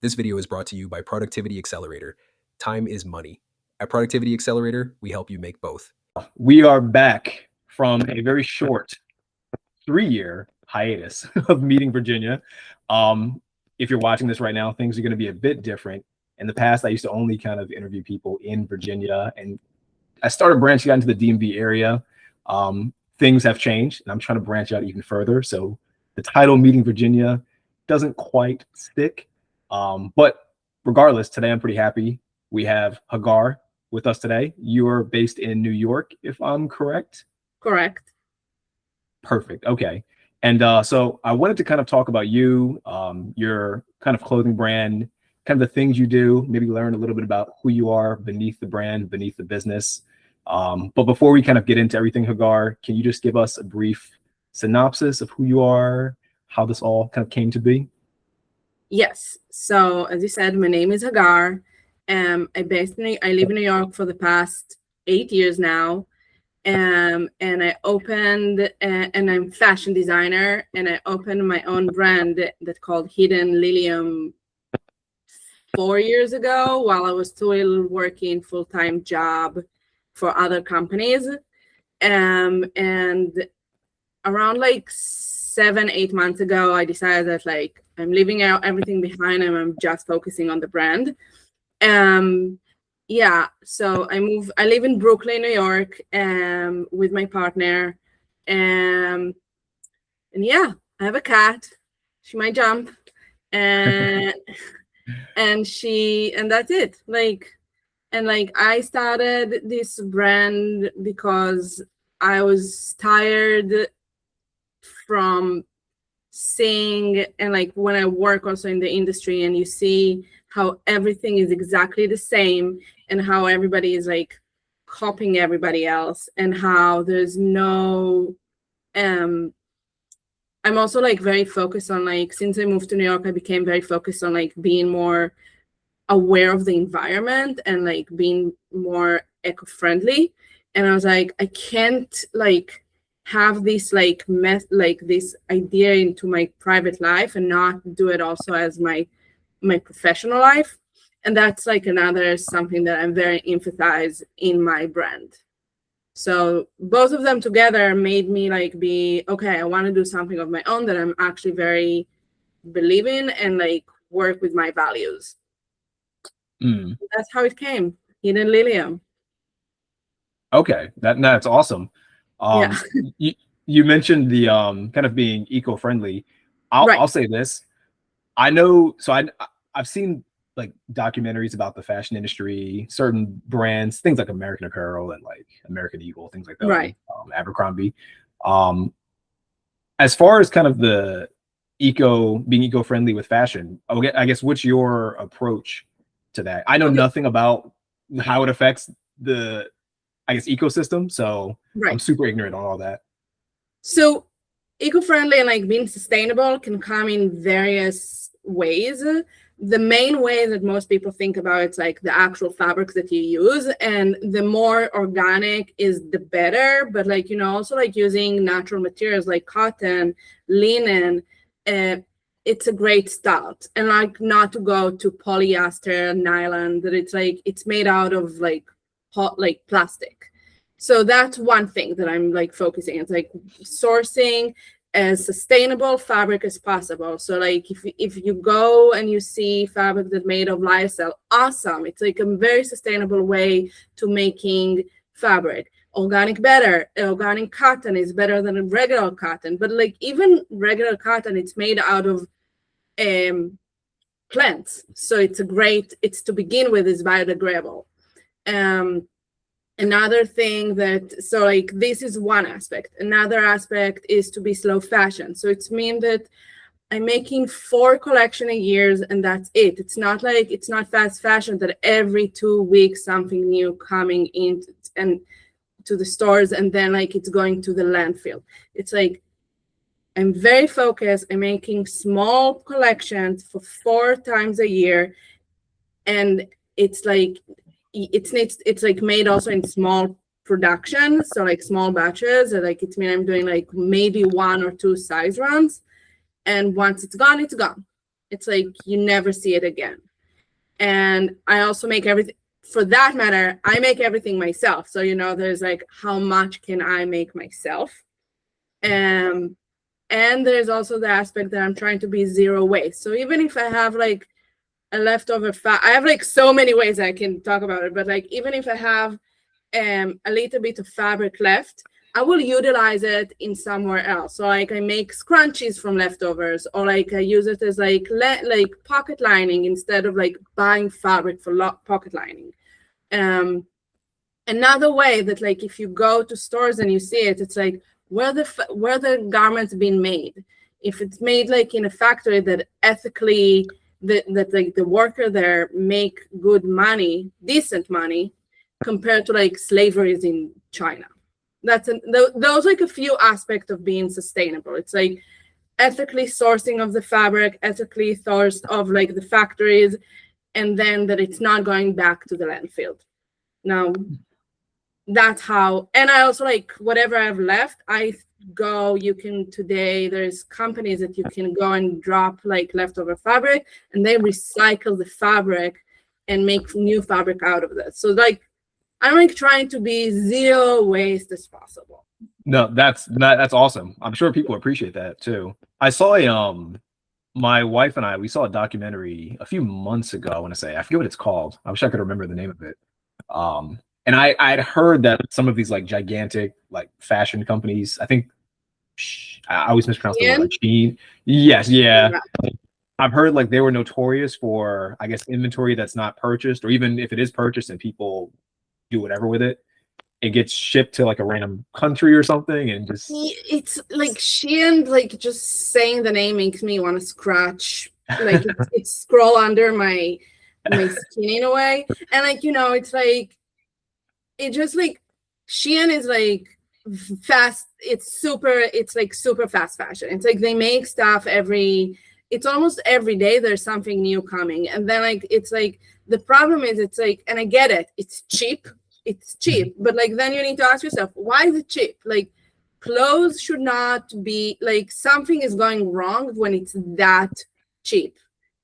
This video is brought to you by Productivity Accelerator. Time is money. At Productivity Accelerator, we help you make both. We are back from a very short 3-year hiatus of Meeting Virginia. If you're watching this right now, things are going to be a bit different. In the past, I used to only kind of interview people in Virginia, and I started branching out into the DMV area. Things have changed, and I'm trying to branch out even further. So the title Meeting Virginia doesn't quite stick. But regardless, today I'm pretty happy. We have Hagar with us today. You are based in New York, if I'm correct? Correct. Perfect. Okay. And so I wanted to kind of talk about you, your kind of clothing brand, kind of the things you do, maybe learn a little bit about who you are beneath the brand, beneath the business. But before we kind of get into everything, Hagar, can you just give us a brief synopsis of who you are, how this all kind of came to be? Yes. So as you said, my name is Hagar. I live in New York for the past 8 years now. And I opened, and I'm a fashion designer, and I opened my own brand that's called Hidden Lilium 4 years ago while I was still working full-time job for other companies. And around like 7-8 months ago, I decided that like I'm leaving out everything behind and I'm just focusing on the brand. Yeah, so I live in Brooklyn, New York, with my partner. And yeah, I have a cat. She might jump. And that's it. I started this brand because I was tired from seeing, and like when I work also in the industry and you see how everything is exactly the same and how everybody is like copying everybody else and how there's no I'm also like very focused on like, since I moved to New York, I became very focused on like being more aware of the environment and like being more eco-friendly. And I was like, I can't like have this this idea into my private life and not do it also as my professional life. And that's like another something that I'm very emphasize in my brand. So both of them together made me like be, okay, I want to do something of my own that I'm actually very believe in and like work with my values. That's how it came, Hidden Lilium. Okay, that's awesome. Yeah. You mentioned the kind of being eco-friendly. I'll say this. I know, so I've seen like documentaries about the fashion industry, certain brands, things like American Apparel and like American Eagle, things like that. Right. Abercrombie. As far as kind of the being eco-friendly with fashion, I guess what's your approach to that? I know nothing about how it affects the, I guess, ecosystem, so I'm super ignorant on all that. So eco-friendly and like being sustainable can come in various ways. The main way that most people think about it's like the actual fabrics that you use, and the more organic is the better. But like, you know, also like using natural materials like cotton, linen, it's a great start. And like not to go to polyester, nylon, that it's like it's made out of like plastic. So that's one thing that I'm like focusing. It's like sourcing as sustainable fabric as possible. So like if you go and you see fabric that's made of lyocell, awesome. It's like a very sustainable way to making fabric. Organic better. Organic cotton is better than regular cotton. But like even regular cotton, it's made out of plants. So it's to begin with is biodegradable. Another thing so like this is one aspect. Another aspect is to be slow fashion. So it's mean that I'm making 4 collections a year and that's it. It's not fast fashion that every 2 weeks something new coming in and to the stores and then like it's going to the landfill. It's like I'm very focused. I'm making small collections for 4 times a year, and it's like it's like made also in small production, so like small batches. Like it's mean I'm doing like maybe 1 or 2 size runs, and once it's gone, it's gone. It's like you never see it again. And I also make everything, for that matter, I make everything myself. So, there's like, how much can I make myself? And there's also the aspect that I'm trying to be zero waste. So even if I have like a leftover I have like so many ways I can talk about it, but like even if I have a little bit of fabric left, I will utilize it in somewhere else. So like I make scrunchies from leftovers, or like I use it as like pocket lining instead of like buying fabric for pocket lining. Another way that like if you go to stores and you see it, it's like where the garments being made. If it's made like in a factory that ethically that like the worker there make good money, decent money, compared to like slaveries in China. Those like a few aspects of being sustainable. It's like ethically sourcing of the fabric, ethically sourced of like the factories, and then that it's not going back to the landfill. Now, that's how. And I also like whatever I've left, there's companies that you can go and drop like leftover fabric, and they recycle the fabric and make new fabric out of this. So like I'm like trying to be zero waste as possible. No, that's awesome. I'm sure people appreciate that too. I saw my wife and we saw a documentary a few months ago. I want to say, I forget what it's called. I wish I could remember the name of it. And I'd heard that some of these like gigantic like fashion companies, I think I always mispronounce the word, like Shein. Yes, yeah. I've heard like they were notorious for, I guess, inventory that's not purchased, or even if it is purchased and people do whatever with it, it gets shipped to like a random country or something, and just it's like Shein, like just saying the name makes me want to scratch, like it's scroll under my skin in a way. And like it's like it just like Shein is like fast, it's like super fast fashion. It's like they make stuff it's almost every day there's something new coming. And then like it's like the problem is it's like, and I get it, it's cheap, but like then you need to ask yourself, why is it cheap? Like clothes should not be like, something is going wrong when it's that cheap,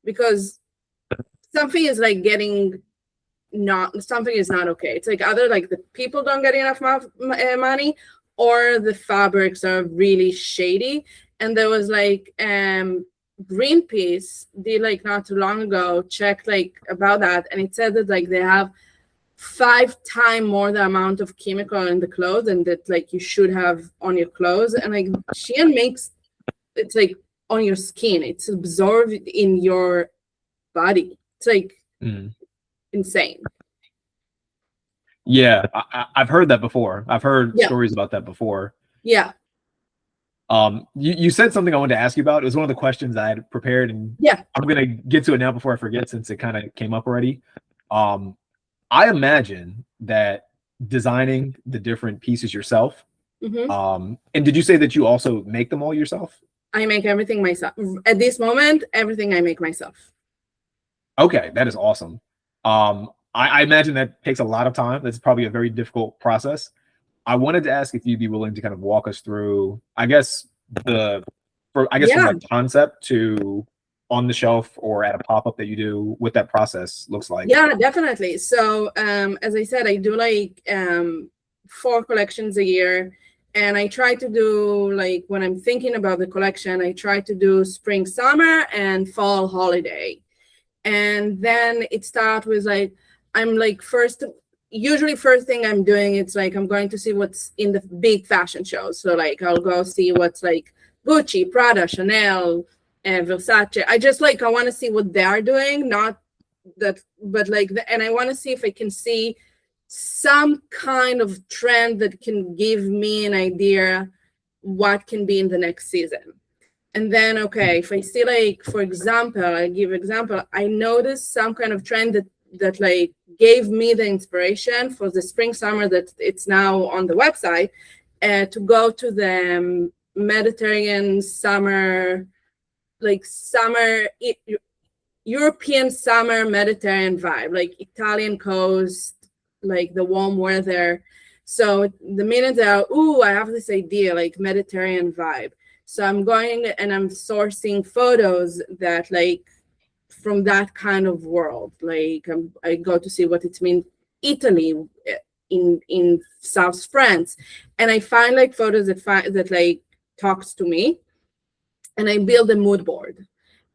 because something is like something is not okay. It's like either like the people don't get enough money, or the fabrics are really shady. And there was like Greenpeace did like not too long ago checked like about that, and it said that like they have 5 times more the amount of chemical in the clothes and that like you should have on your clothes. And like Shein makes it's like on your skin, it's absorbed in your body. It's like insane. Yeah, I've heard that before. I've heard stories about that before. Yeah. You said something I wanted to ask you about. It was one of the questions I had prepared, and I'm gonna get to it now before I forget, since it kind of came up already. I imagine that designing the different pieces yourself. And did you say that you also make them all yourself? I make everything myself. At this moment, everything I make myself. Okay, that is awesome. I imagine that takes a lot of time. That's probably a very difficult process. I wanted to ask if you'd be willing to kind of walk us through, I guess, from like concept to on the shelf or at a pop-up that you do, what that process looks like. Yeah, definitely. So as I said, I do like 4 collections a year, and I try to do like, when I'm thinking about the collection, I try to do spring, summer, and fall holiday. And then it starts with like, I'm like usually first thing I'm doing, it's like I'm going to see what's in the big fashion shows. So like I'll go see what's like Gucci, Prada, Chanel, and Versace. I want to see what they are doing, not that, but like, and I want to see if I can see some kind of trend that can give me an idea what can be in the next season. And then, okay, if I see like, for example, I noticed some kind of trend that like gave me the inspiration for the spring, summer, that it's now on the website, to go to the Mediterranean summer, like European summer Mediterranean vibe, like Italian coast, like the warm weather. So the minute I have this idea, like Mediterranean vibe. So I'm going and I'm sourcing photos that like from that kind of world. Like I go to see what it means Italy, in South France, and I find like photos that like talks to me, and I build a mood board.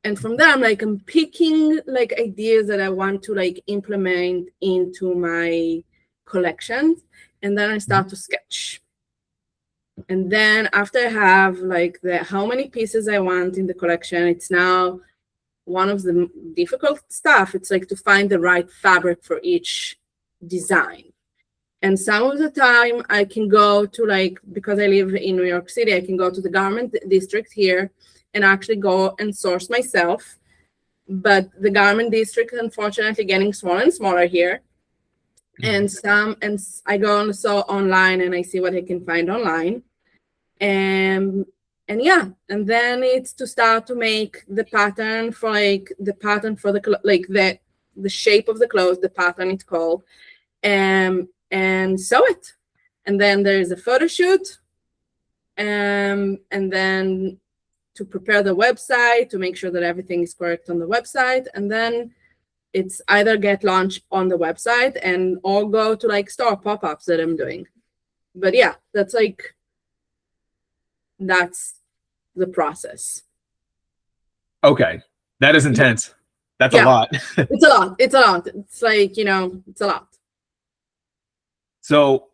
And from there, I'm picking like ideas that I want to like implement into my collection, and then I start to sketch. And then after I have like how many pieces I want in the collection, it's now one of the difficult stuff. It's like to find the right fabric for each design. And some of the time I can go to like, because I live in New York City, I can go to the garment district here and actually go and source myself. But the garment district, unfortunately, getting smaller and smaller here. And I go also online and I see what I can find online. And yeah, and then it's to start to make the pattern for like the shape of the clothes, the pattern it's called, and sew it. And then there's a photo shoot, and then to prepare the website, to make sure that everything is correct on the website, and then it's either get launched on the website and or go to like store pop-ups that I'm doing. But yeah, that's the process. Okay, that is intense. That's a lot. It's a lot. It's like, it's a lot. So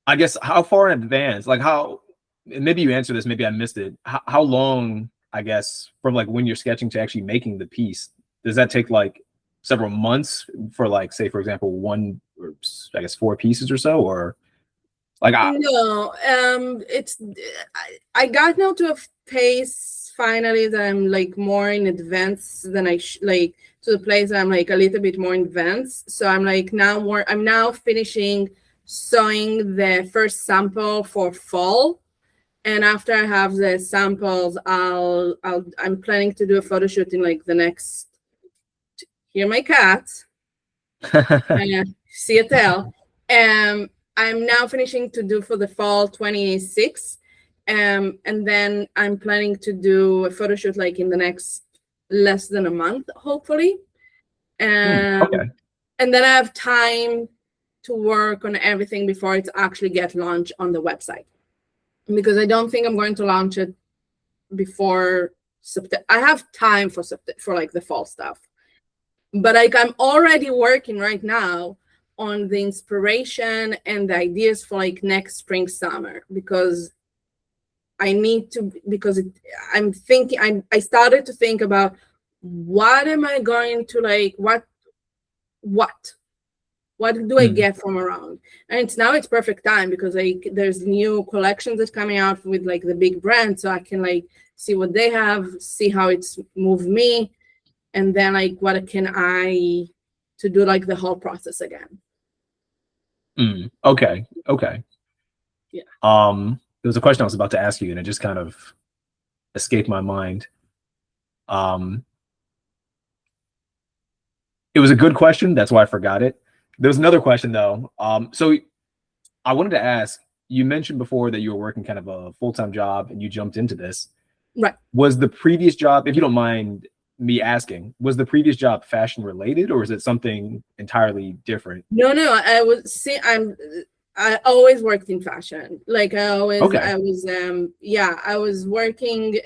I guess how far in advance, like how, maybe you answered this, maybe I missed it. How long, I guess, from like when you're sketching to actually making the piece, does that take like several months for like, say, for example, one, or I guess 4 pieces or so, or like? No, I got now to a pace finally that I'm like more in advance than like to the place that I'm like a little bit more advanced. So I'm like I'm now finishing sewing the first sample for fall. And after I have the samples, I'm planning to do a photo shoot in like the next, here my cat, see a tail. I'm now finishing to do for the fall 26. And then I'm planning to do a photo shoot like in the next less than a month, hopefully. Okay. And then I have time to work on everything before it actually gets launched on the website. Because I don't think I'm going to launch it before September. I have time for like the fall stuff. But like I'm already working right now on the inspiration and the ideas for like next spring, summer, because I need to, because I started to think about what am I going to like, what do I get from around? And it's perfect time because like there's new collections that's coming out with like the big brands, so I can like see what they have, see how it's moved me, and then like what can I to do like the whole process again. Okay. Yeah. There was a question I was about to ask you and it just kind of escaped my mind. It was a good question, that's why I forgot it. There was another question though. So I wanted to ask, you mentioned before that you were working kind of a full-time job and you jumped into this. Right. Was the previous job, if you don't mind me asking, was the previous job fashion related or is it something entirely different? No, I always worked in fashion. Like I was working,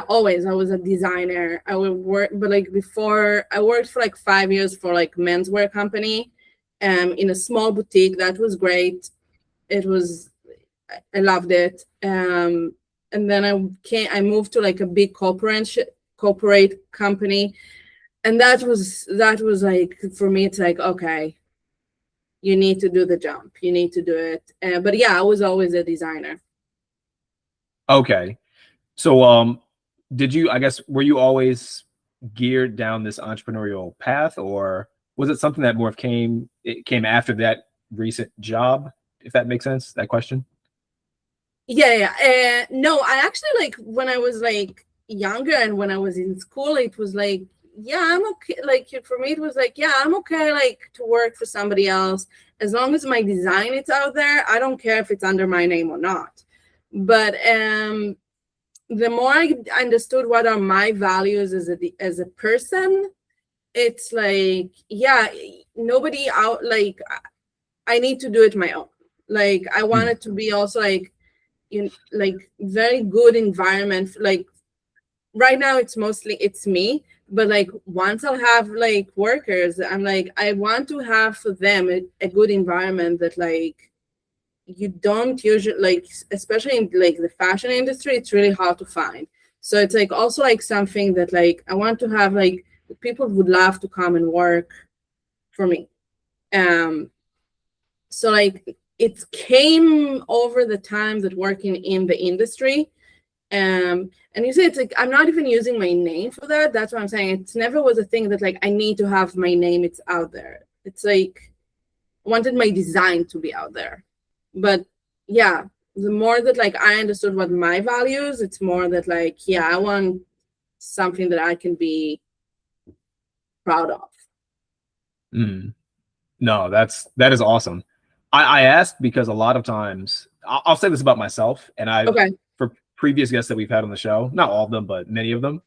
always. I was a designer. I would work, but like before I worked for like 5 years for like menswear company, in a small boutique. That was great. I loved it. And then I moved to like a big corporate company. And that was like, for me, it's like, okay, you need to do the jump. You need to do it. But yeah, I was always a designer. Okay. So, were you always geared down this entrepreneurial path, or was it something that more came after that recent job, if that makes sense, that question? Yeah. No, I actually, like, when I was like younger and when I was in school, it was like, yeah, I'm okay. Like, for me, it was like, yeah, I'm okay, like, to work for somebody else. As long as my design is out there, I don't care if it's under my name or not. But the more I understood what are my values as a person, it's like, yeah, nobody out, like I need to do it my own. Like I want it to be also like like very good environment. Like right now it's mostly it's me, but like once I'll have like workers, I'm like, I want to have for them a good environment that like you don't usually, like especially in like the fashion industry, it's really hard to find. So it's like also like something that like I want to have, like people would love to come and work for me. So like it came over the time that working in the industry. And you say it's like I'm not even using my name for that. That's what I'm saying. It never was a thing that like I need to have my name, it's out there. It's like I wanted my design to be out there. But yeah, the more that like I understood what my values, it's more that like, yeah, I want something that I can be proud of. No, that is awesome. I asked because a lot of times I'll say this about myself, and Okay. for previous guests that we've had on the show, not all of them, but many of them,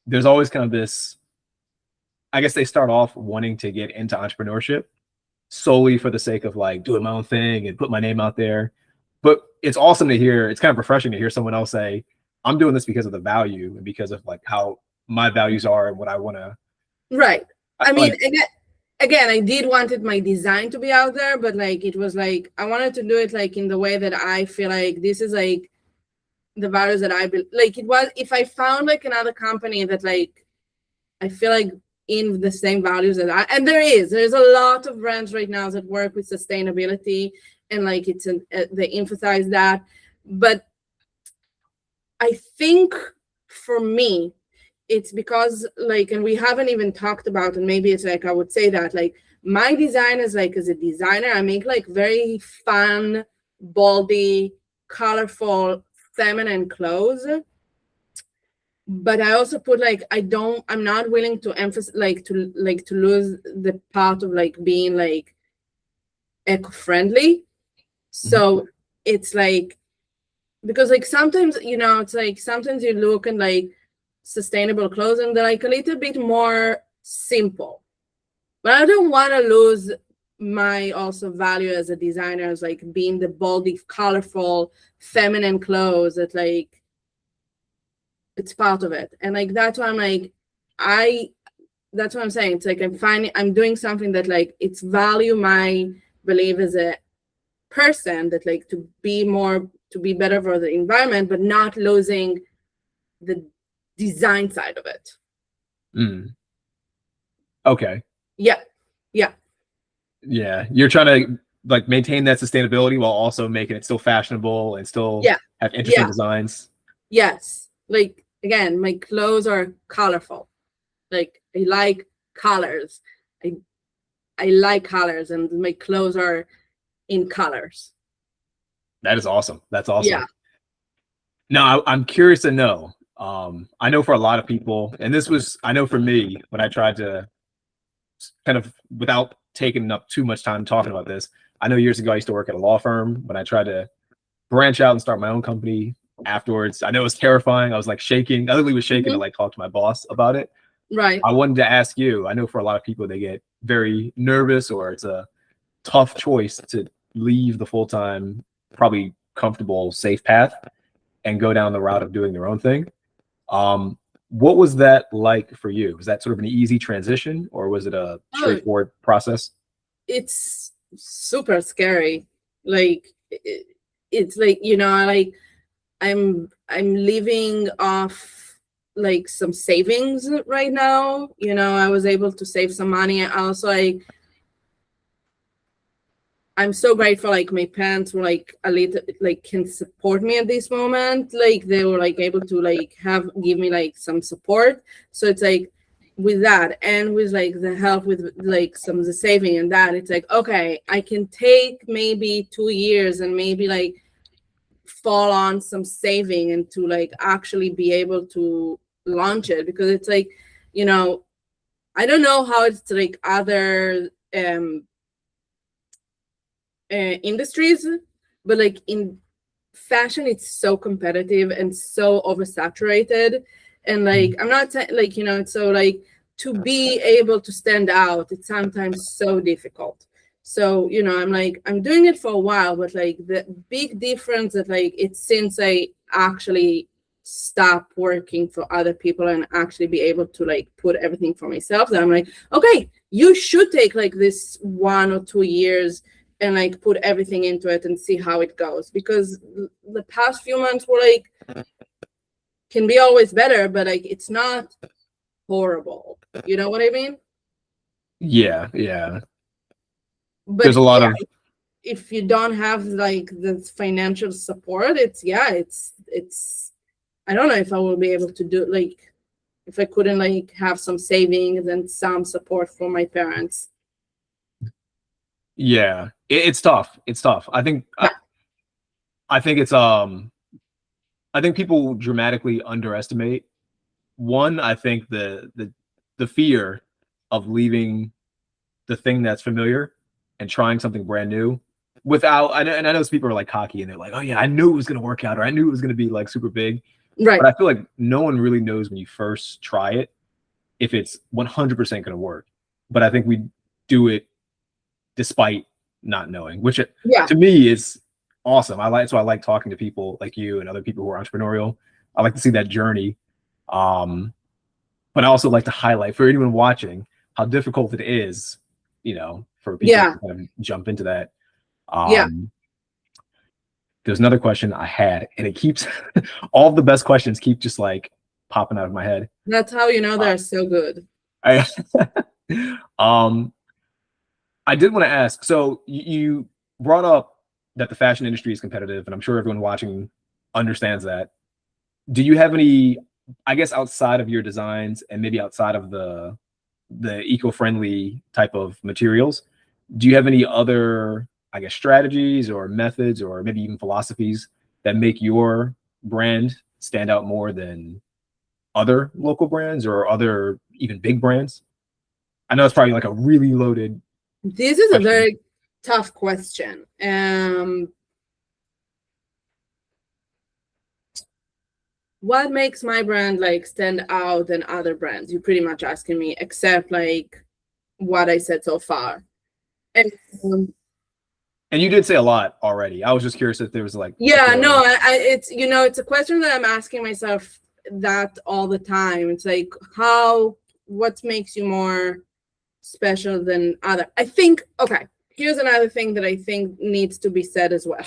there's always kind of this, I guess they start off wanting to get into entrepreneurship solely for the sake of like doing my own thing and put my name out there. But it's awesome to hear, it's kind of refreshing to hear someone else say, I'm doing this because of the value and because of like how my values are and what I want to. Right. I mean, like, again, I did wanted my design to be out there, but like it was like I wanted to do it like in the way that I feel like this is like the values that I like. It was, if I found like another company that like I feel like in the same values that I, and there's a lot of brands right now that work with sustainability and like it's they emphasize that. But I think for me, it's because like, and we haven't even talked about, and maybe it's like I would say that like my design is like, as a designer, I make like very fun, boldy, colorful, feminine clothes. But I also put like I'm not willing to emphasize to lose the part of like being like eco-friendly. So it's like, because like sometimes, it's like sometimes you look and like sustainable clothes and they're like a little bit more simple, but I don't want to lose my also value as a designer as like being the boldy, colorful, feminine clothes that like it's part of it. And like that's why I'm like, that's what I'm saying. It's like I'm doing something that like it's value my belief as a person, that like to be better for the environment, but not losing the design side of it. Okay. Yeah. You're trying to like maintain that sustainability while also making it still fashionable and still have interesting designs. Yes. Like again, my clothes are colorful. Like I like colors. I like colors, and my clothes are in colors. That is awesome. That's awesome. Yeah. Now I'm curious to know. I know for a lot of people, and this was, I know for me, when I tried to kind of, without taking up too much time talking about this, I know years ago I used to work at a law firm. When I tried to branch out and start my own company afterwards, I know it was terrifying. I was like shaking. I literally was shaking to like talk to my boss about it. Right. I wanted to ask you, I know for a lot of people, they get very nervous, or it's a tough choice to leave the full-time, probably comfortable, safe path and go down the route of doing their own thing. What was that like for you? Was that sort of an easy transition, or was it a straightforward process? It's super scary. Like it's like, like I'm living off like some savings right now. I was able to save some money. Also, I'm so grateful, like my parents were like a little like can support me at this moment. Like they were like able to like give me like some support. So it's like with that, and with like the help with like some of the saving and that, it's like, okay, I can take maybe 2 years and maybe like fall on some saving and to like actually be able to launch it. Because it's like, I don't know how it's like other industries, but like in fashion, it's so competitive and so oversaturated. And like, I'm not saying like, you know, it's so like to be able to stand out, it's sometimes so difficult. So, you know, I'm like, I'm doing it for a while, but like the big difference that like it's since I actually stop working for other people and actually be able to like put everything for myself, that I'm like, okay, you should take like this 1 or 2 years and like put everything into it and see how it goes, because the past few months were like, can be always better, but like it's not horrible, you know what I mean? Yeah. But There's a lot of if you don't have like the financial support, it's I don't know if I will be able to do like, if I couldn't like have some savings and some support from my parents. yeah. It's tough. It's tough. I think Yeah. I think it's I think people dramatically underestimate. One, I think the fear of leaving the thing that's familiar and trying something brand new without, and I know people are like cocky and they're like, oh yeah, I knew it was gonna work out, or I knew it was gonna be like super big. Right. But I feel like no one really knows when you first try it if it's 100% gonna work. But I think we do it despite not knowing, which to me is awesome. So I like talking to people like you and other people who are entrepreneurial. I like to see that journey. But I also like to highlight for anyone watching how difficult it is, you know, for people to kind of jump into that. There's another question I had, and it keeps all of the best questions keep just like popping out of my head. That's how you know they're so good. I did want to ask, so you brought up that the fashion industry is competitive, and I'm sure everyone watching understands that. Do you have any, I guess, outside of your designs and maybe outside of the eco-friendly type of materials, do you have any other, I guess, strategies or methods or maybe even philosophies that make your brand stand out more than other local brands or other even big brands? I know it's probably like a really loaded. This is a very tough question. What makes my brand like stand out than other brands? You're pretty much asking me, except like what I said so far. And you did say a lot already. I was just curious if there was like. Yeah, no, it's, you know, it's a question that I'm asking myself that all the time. It's like, what makes you more special than other? I think, okay, here's another thing that I think needs to be said as well.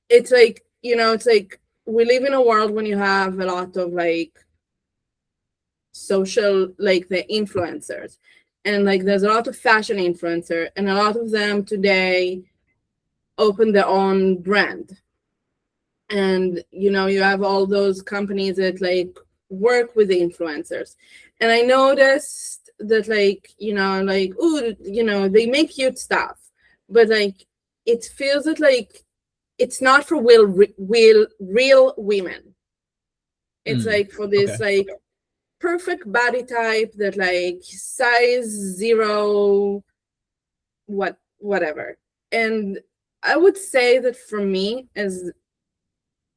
It's like, you know, it's like we live in a world when you have a lot of like social, like the influencers, and like there's a lot of fashion influencer, and a lot of them today open their own brand. And you know, you have all those companies that like work with the influencers, and I noticed that like, you know, like, oh, you know, they make cute stuff, but like it feels that like it's not for real women. It's like for this like perfect body type that like size 0 whatever. And I would say that for me, as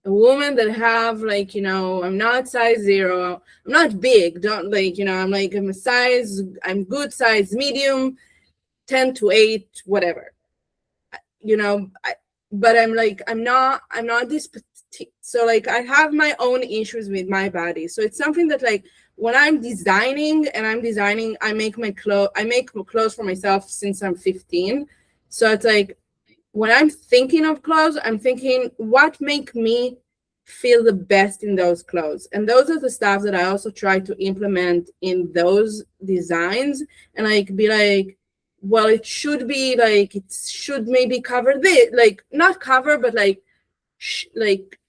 a woman that have like, you know, I'm not size 0, I'm not big, don't like, you know, I'm like, I'm good size medium, 10 to 8 whatever, you know. But I'm like, I'm not this petite. So like I have my own issues with my body. So it's something that like when I'm designing, I make clothes for myself since I'm 15. So it's like when I'm thinking of clothes, I'm thinking what make me feel the best in those clothes. And those are the stuff that I also try to implement in those designs, and like be like, well, it should be like, it should maybe cover this, like not cover, but like like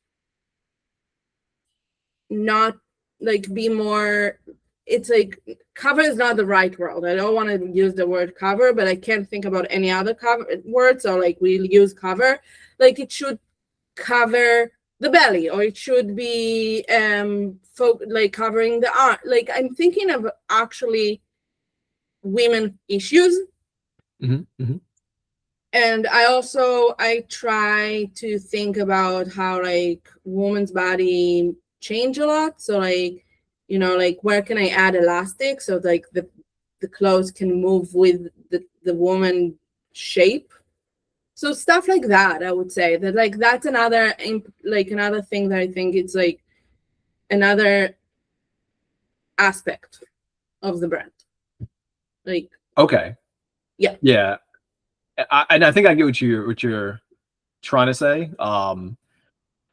not like be more, it's like cover is not the right word. I don't want to use the word cover, but I can't think about any other cover word. So like we'll use cover, like it should cover the belly, or it should be like covering the arm. Like I'm thinking of actually women issues. And I try to think about how like woman's body change a lot. So like, you know, like where can I add elastic so like the clothes can move with the woman shape. So stuff like that, I would say that like that's another another thing that I think it's like another aspect of the brand. Like Okay. yeah. Yeah. And I think I get what you're trying to say.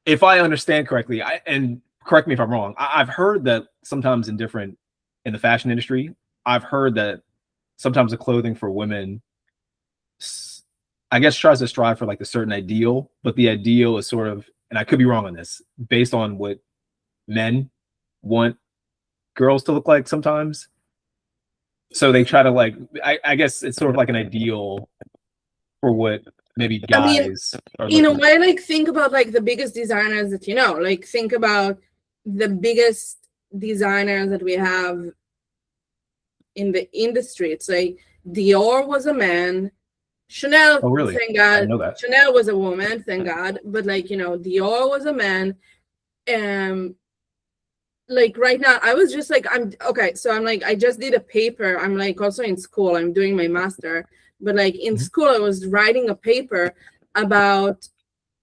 If I understand correctly, and correct me if I'm wrong, I've heard that sometimes in the fashion industry, I've heard that sometimes the clothing for women, I guess, tries to strive for like a certain ideal, but the ideal is sort of, and I could be wrong on this, based on what men want girls to look like sometimes. So they try to like, I guess it's sort of like an ideal for what maybe I mean, guys are in a looking way, like think about like the biggest designers that you know, like think about the biggest designers that we have in the industry. It's like Dior was a man, Chanel, Oh, really? thank I God. didn't know that. Chanel was a woman, thank God. But like, you know, Dior was a man. Like right now, I was just like, I'm okay. So I'm like, I just did a paper. I'm like also in school. I'm doing my master. But like in school, I was writing a paper about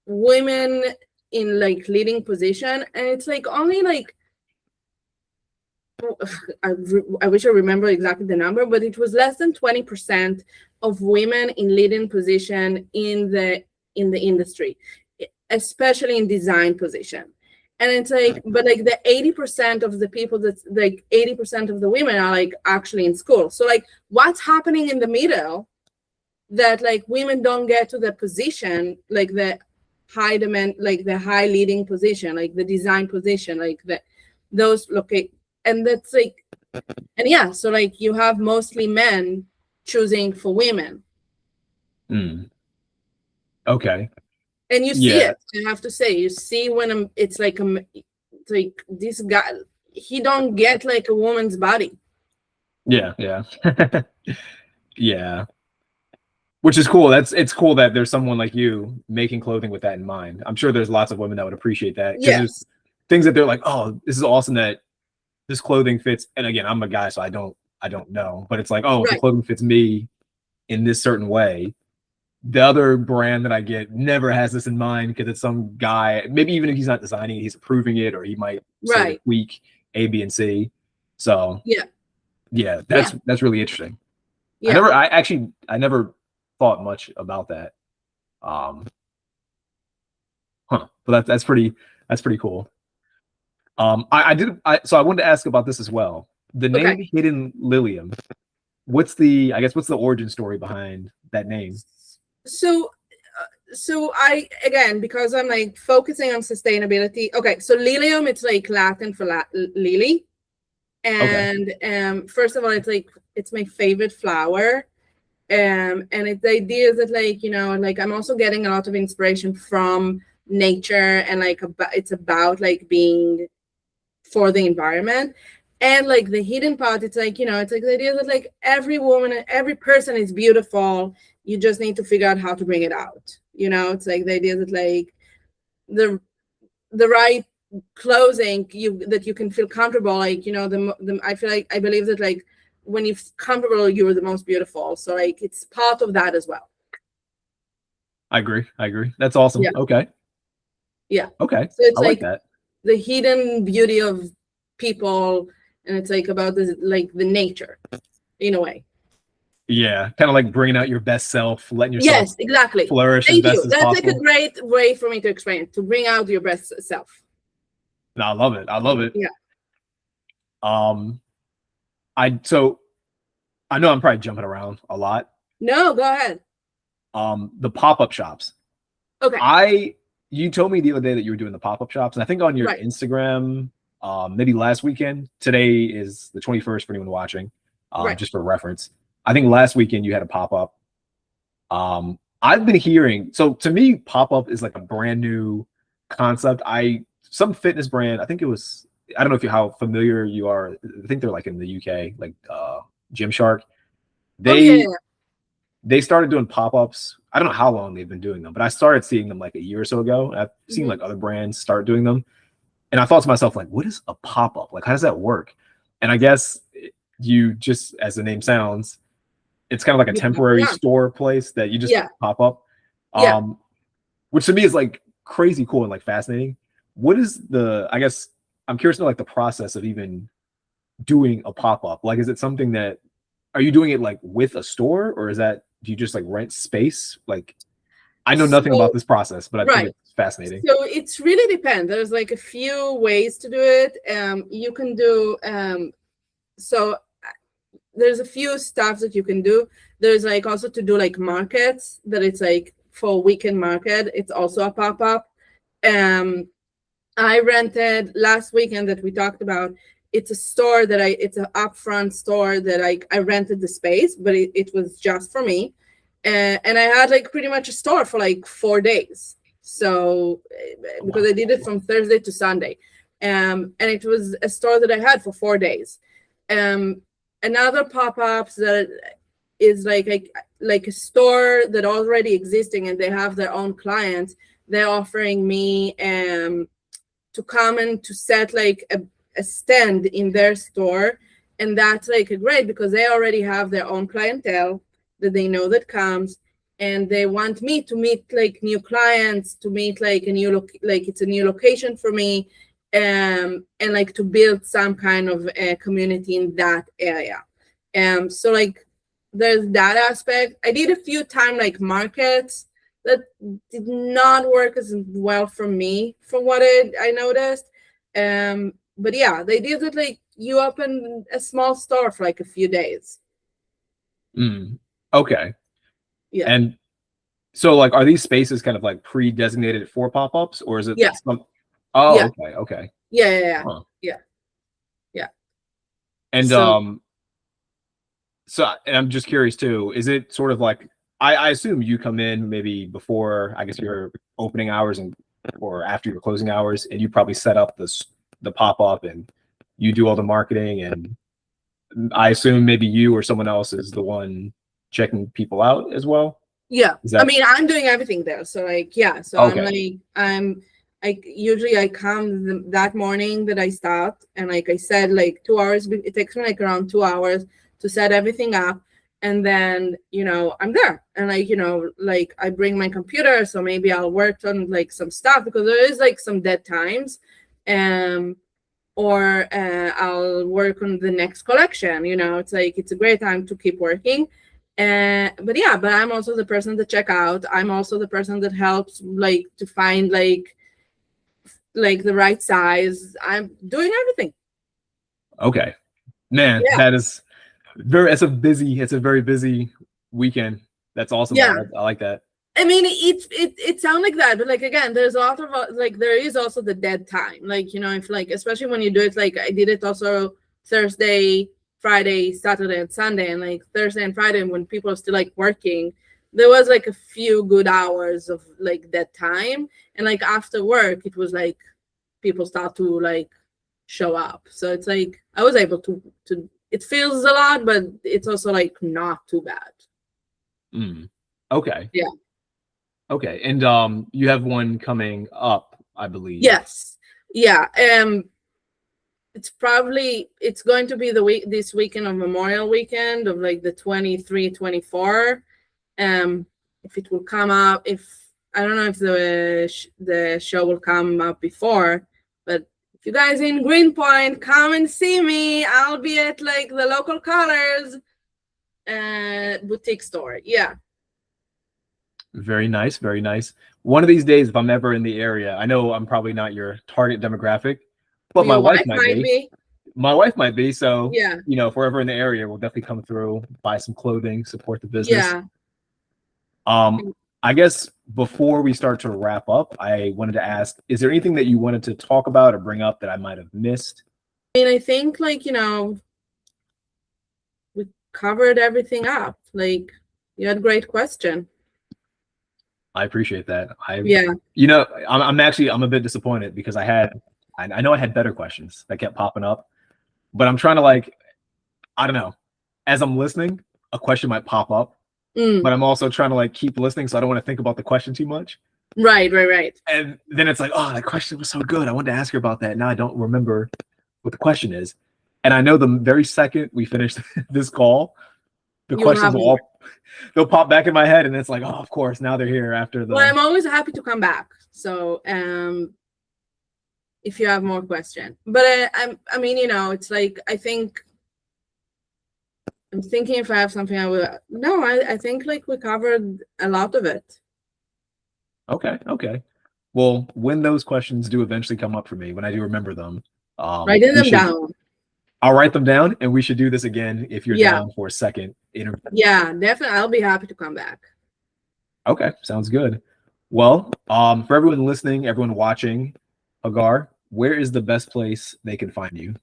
women in like leading position. And it's like only like, I wish I remember exactly the number, but it was less than 20% of women in leading position in the industry, especially in design position. And it's like, but like the 80% of the people that's like 80% of the women are like actually in school. So like what's happening in the middle that like women don't get to the position, like the high demand, like the high leading position, like the design position, like those locate. And that's like, and yeah, so like you have mostly men choosing for women. Okay. And you see Yeah. it, I have to say, you see when it's like this guy, he don't get like a woman's body. Yeah. Yeah. Which is cool. It's cool that there's someone like you making clothing with that in mind. I'm sure there's lots of women that would appreciate that, because there's Yes. things that they're like, oh, this is awesome that this clothing fits. And again, I'm a guy, so I don't know, but it's like, oh, if the Right. clothing fits me in this certain way, the other brand that I get never has this in mind, because it's some guy, maybe even if he's not designing it, he's approving it, or he might sort of Right. tweak A, B, and C. So Yeah. that's really interesting. Yeah. I never thought much about that. But that's pretty cool. So I wanted to ask about this as well. The name Okay. Hidden Lilium. What's the origin story behind that name? So I, again, because I'm like focusing on sustainability. Okay, so Lilium, it's like Latin for lily. And first of all, it's like, it's my favorite flower. And it's the idea that like, you know, like I'm also getting a lot of inspiration from nature, and like it's about like being for the environment. And like the hidden part, it's like, you know, it's like the idea that like every woman and every person is beautiful. You just need to figure out how to bring it out. You know, it's like the idea that like the right clothing that you can feel comfortable, like, you know, I believe that like when you're comfortable, you're the most beautiful. So like it's part of that as well. I agree. That's awesome. Yeah. Okay. Yeah. Okay. So it's I like like that. the hidden beauty of people, and it's like about this, like the nature in a way. Yeah, kind of like bringing out your best self, letting yourself Yes, exactly. flourish as Thank best you. as That's like a possible. great way for me to explain it, to bring out your best self. No, I love it. Yeah. I know I'm probably jumping around a lot. No, go ahead. The pop-up shops. Okay. You told me the other day that you were doing the pop-up shops, and I think on your Right. Instagram, maybe last weekend. Today is the 21st for anyone watching, Right. just for reference. I think last weekend you had a pop-up. I've been hearing, so to me, pop-up is like a brand new concept. Some fitness brand, I think it was, I don't know how familiar you are. I think they're like in the UK, like Gymshark. They started doing pop-ups. I don't know how long they've been doing them, but I started seeing them like a year or so ago. I've seen like other brands start doing them. And I thought to myself, like, what is a pop-up? Like, how does that work? And I guess you just, as the name sounds, it's kind of like a temporary store place that you just pop up. Which to me is like crazy cool and like fascinating. What is I guess I'm curious to know like the process of even doing a pop-up. Like, is it something that, are you doing it like with a store, or is that, do you just like rent space? Like, I know nothing about this process, but I think it's fascinating. So it's really depends. There's like a few ways to do it. You can do, so there's a few stuff that you can do. There's like also to do like markets, that it's like for weekend market. It's also a pop-up. I rented last weekend that we talked about. It's a store that it's an upfront store that I rented the space, but it was just for me. And I had like pretty much a store for like 4 days. So because I did it from Thursday to Sunday. And it was a store that I had for 4 days. Another pop-ups that is like a store that already existing and they have their own clients. They're offering me to come and to set like a stand in their store. And that's like great because they already have their own clientele that they know that comes, and they want me to meet like new clients, to meet like a new it's a new location for me, and like to build some kind of a community in that area. So like there's that aspect. I did a few time like markets that did not work as well for me from what I noticed. But yeah, they did it like you open a small store for like a few days. Okay. Yeah. And so like, are these spaces kind of like pre-designated for pop-ups, or is it Oh, yeah. Okay. Yeah. Huh. Yeah. And so and I'm just curious too, is it sort of like, I assume you come in maybe before, I guess, your opening hours or after your closing hours, and you probably set up the pop-up and you do all the marketing, and I assume maybe you or someone else is the one checking people out as well. Yeah. I mean, I'm doing everything there. So like, yeah. So okay. I usually come that morning that I start, and like I said, like 2 hours, it takes me like around 2 hours to set everything up. And then, I'm there, and like, like I bring my computer. So maybe I'll work on like some stuff because there is like some dead times. Or I'll work on the next collection. It's like, it's a great time to keep working. But I'm also the person that check out. I'm also the person that helps like to find like the right size. I'm doing everything. Okay, man, it's a very busy weekend. That's awesome. Yeah, I like that. I mean, it sounds like that, but like, again, there's a lot of like, there is also the dead time. Like, if like, especially when you do it, like I did it also Thursday, Friday, Saturday, and Sunday. And like Thursday and Friday, when people are still like working, there was like a few good hours of like that time. And like after work, it was like people start to like show up. So it's like I was able to it feels a lot, but it's also like not too bad. Okay. Yeah. Okay. And you have one coming up, I believe. Yes. Yeah. It's going to be this weekend of Memorial Weekend of like the 23, 24. If it will come up, I don't know if the show will come up before, but if you guys in Greenpoint, come and see me. I'll be at like the local Colors boutique store. Yeah. Very nice. Very nice. One of these days, if I'm ever in the area, I know I'm probably not your target demographic, but my wife might be. My wife might be. So, yeah, if we're ever in the area, we'll definitely come through, buy some clothing, support the business. Yeah. I guess before we start to wrap up, I wanted to ask, is there anything that you wanted to talk about or bring up that I might have missed? I mean, I think like, we covered everything up. Like, you had a great question. I appreciate that. I'm a bit disappointed because I know I had better questions that kept popping up, but I'm trying to like, I don't know, as I'm listening, a question might pop up but I'm also trying to like keep listening, so I don't want to think about the question too much. Right. And then it's like, oh, that question was so good. I wanted to ask her about that. Now I don't remember what the question is. And I know the very second we finish this call, the questions will they'll pop back in my head, and it's like, oh, of course, now they're here after the. Well, I'm always happy to come back. So if you have more questions, but I mean, you know, it's like I'm thinking if I have something I will. No, I think like we covered a lot of it. Okay. Well, when those questions do eventually come up for me, when I do remember them, writing them down. I'll write them down, and we should do this again if you're down for a second interview. Yeah, definitely. I'll be happy to come back. Okay, sounds good. Well, for everyone listening, everyone watching, Hagar, where is the best place they can find you?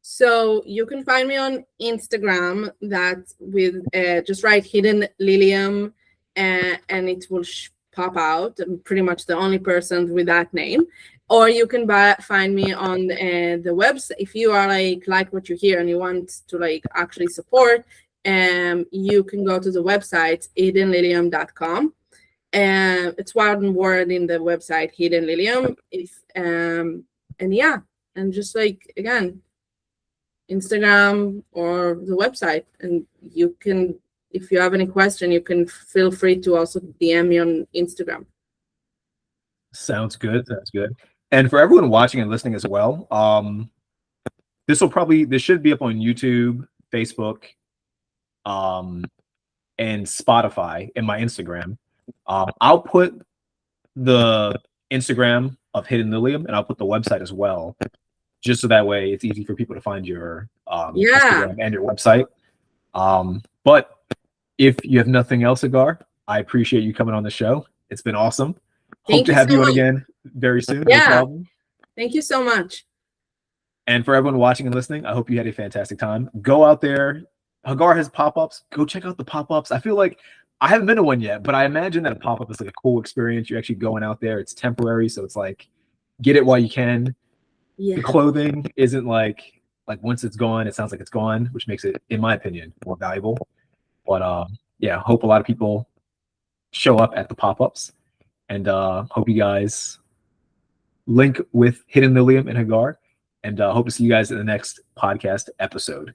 So you can find me on Instagram. That's with just write Hidden Lilium, and it will pop out. I'm pretty much the only person with that name. Or you can find me on the website. If you are like what you hear and you want to like actually support, you can go to the website hiddenlilium.com. It's one word in the website, Hidden Lilium. And just like again, Instagram or the website, and you can, if you have any question, you can feel free to also DM me on Instagram. Sounds good. And for everyone watching and listening as well, this should be up on YouTube, Facebook, and Spotify, and my Instagram. I'll put the Instagram of Hidden Lilium, and I'll put the website as well, just so that way it's easy for people to find your Instagram and your website. But if you have nothing else, Hagar, I appreciate you coming on the show. It's been awesome. Hope to have you on again very soon. Yeah. No problem. Thank you so much. And for everyone watching and listening, I hope you had a fantastic time. Go out there. Hagar has pop-ups. Go check out the pop-ups. I feel like I haven't been to one yet, but I imagine that a pop-up is like a cool experience. You're actually going out there. It's temporary, so it's like get it while you can. Yeah. The clothing isn't like once it's gone, it sounds like it's gone, which makes it, in my opinion, more valuable. But yeah, hope a lot of people show up at the pop-ups, and hope you guys link with Hidden Lilium and Hagar, and hope to see you guys in the next podcast episode.